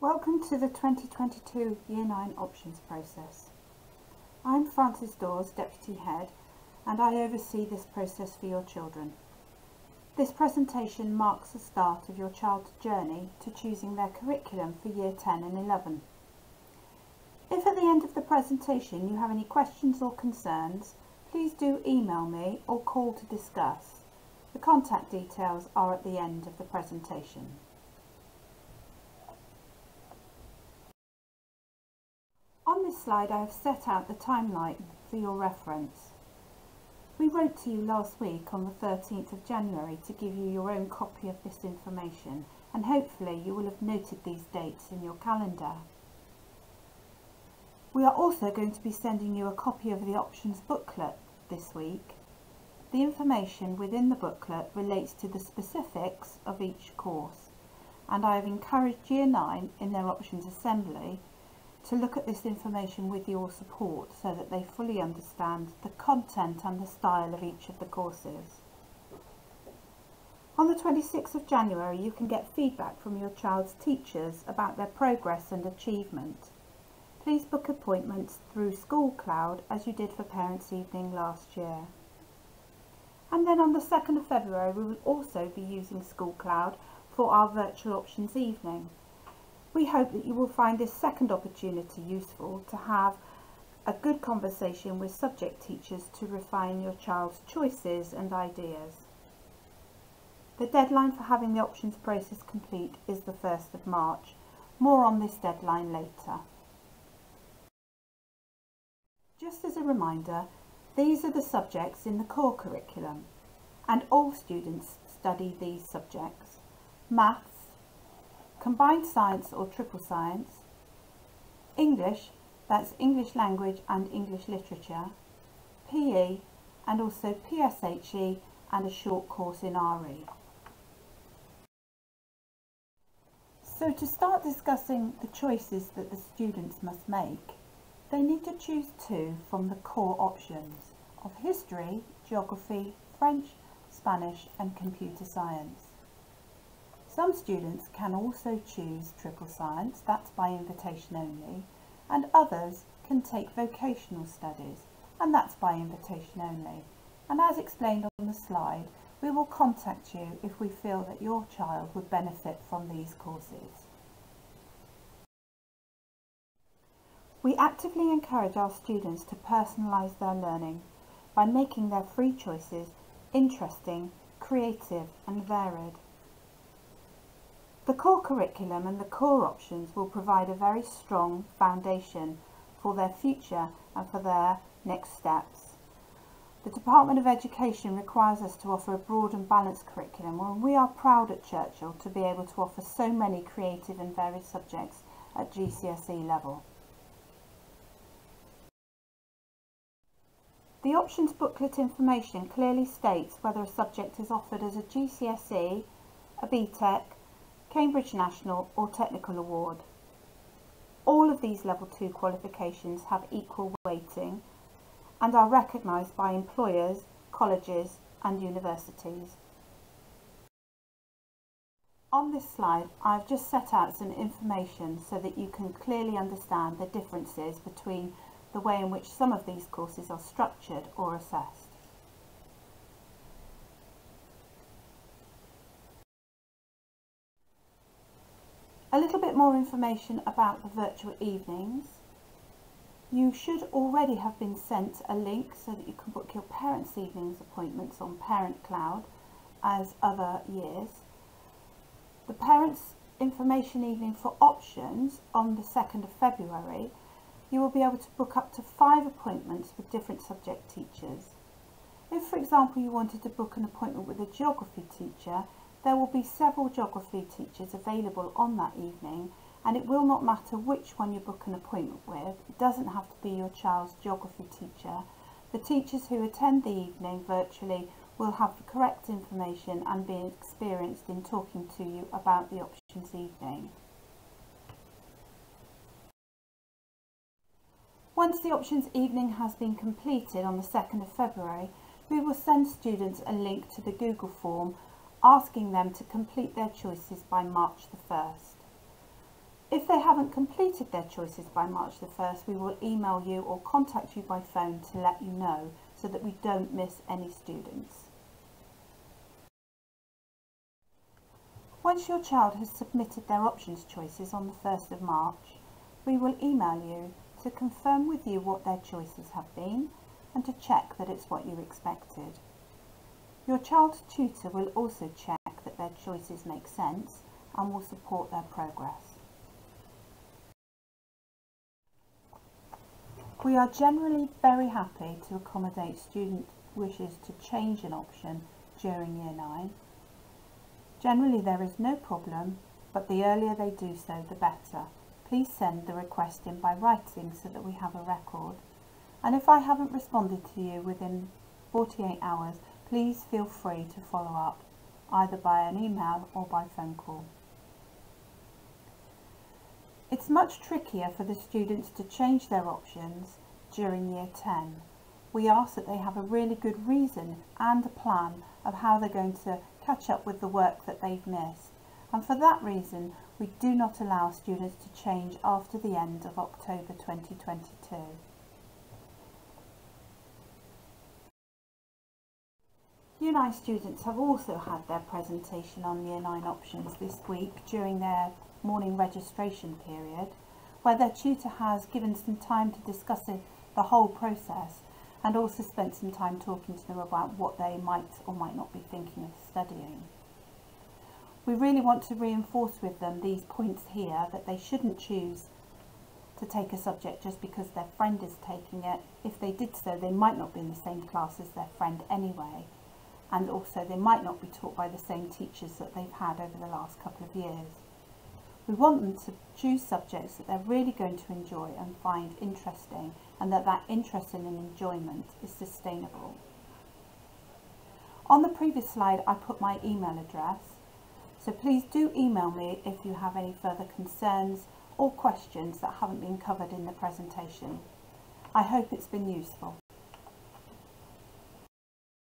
Welcome to the 2022 Year 9 options process. I'm Frances Dawes, Deputy Head, and I oversee this process for your children. This presentation marks the start of your child's journey to choosing their curriculum for Year 10 and 11. If at the end of the presentation you have any questions or concerns, please do email me or call to discuss. The contact details are at the end of the presentation. On this slide I have set out the timeline for your reference. We wrote to you last week on the 13th of January to give you your own copy of this information, and hopefully you will have noted these dates in your calendar. We are also going to be sending you a copy of the options booklet this week. The information within the booklet relates to the specifics of each course, and I have encouraged Year 9 in their options assembly to look at this information with your support so that they fully understand the content and the style of each of the courses. On the 26th of January you can get feedback from your child's teachers about their progress and achievement. Please book appointments through School Cloud as you did for Parents' Evening last year. And then on the 2nd of February we will also be using School Cloud for our virtual options evening. We hope that you will find this second opportunity useful to have a good conversation with subject teachers to refine your child's choices and ideas. The deadline for having the options process complete is the 1st of March. More on this deadline later. Just as a reminder, these are the subjects in the core curriculum, and all students study these subjects: Maths, Combined Science or Triple Science, English, that's English Language and English Literature, PE, and also PSHE and a short course in RE. So to start discussing the choices that the students must make, they need to choose two from the core options of History, Geography, French, Spanish and Computer Science. Some students can also choose Triple Science, that's by invitation only, and others can take Vocational Studies, and that's by invitation only. And as explained on the slide, we will contact you if we feel that your child would benefit from these courses. We actively encourage our students to personalise their learning by making their free choices interesting, creative and varied. The core curriculum and the core options will provide a very strong foundation for their future and for their next steps. The Department of Education requires us to offer a broad and balanced curriculum, and we are proud at Churchill to be able to offer so many creative and varied subjects at GCSE level. The options booklet information clearly states whether a subject is offered as a GCSE, a BTEC, Cambridge National or Technical Award. All of these Level 2 qualifications have equal weighting and are recognised by employers, colleges and universities. On this slide I've just set out some information so that you can clearly understand the differences between the way in which some of these courses are structured or assessed. A little bit more information about the virtual evenings. You should already have been sent a link so that you can book your Parents' Evenings appointments on Parent Cloud as other years. The Parents' Information Evening for Options on the 2nd of February, you will be able to book up to 5 appointments with different subject teachers. If, for example, you wanted to book an appointment with a geography teacher, there will be several geography teachers available on that evening, and it will not matter which one you book an appointment with. It doesn't have to be your child's geography teacher. The teachers who attend the evening virtually will have the correct information and be experienced in talking to you about the options evening. Once the options evening has been completed on the 2nd of February, we will send students a link to the Google form asking them to complete their choices by March the 1st. If they haven't completed their choices by March the 1st, we will email you or contact you by phone to let you know so that we don't miss any students. Once your child has submitted their options choices on the 1st of March, we will email you to confirm with you what their choices have been and to check that it's what you expected. Your child's tutor will also check that their choices make sense and will support their progress. We are generally very happy to accommodate student wishes to change an option during Year 9. Generally there is no problem, but the earlier they do so the better. Please send the request in by writing so that we have a record. And if I haven't responded to you within 48 hours, please feel free to follow up, either by an email or by phone call. It's much trickier for the students to change their options during Year 10. We ask that they have a really good reason and a plan of how they're going to catch up with the work that they've missed. And for that reason, we do not allow students to change after the end of October 2022. Year 9 students have also had their presentation on Year 9 options this week during their morning registration period, where their tutor has given some time to discuss the whole process and also spent some time talking to them about what they might or might not be thinking of studying. We really want to reinforce with them these points here, that they shouldn't choose to take a subject just because their friend is taking it. If they did so, they might not be in the same class as their friend anyway, and also they might not be taught by the same teachers that they've had over the last couple of years. We want them to choose subjects that they're really going to enjoy and find interesting, and that interest and enjoyment is sustainable. On the previous slide I put my email address, so please do email me if you have any further concerns or questions that haven't been covered in the presentation. I hope it's been useful.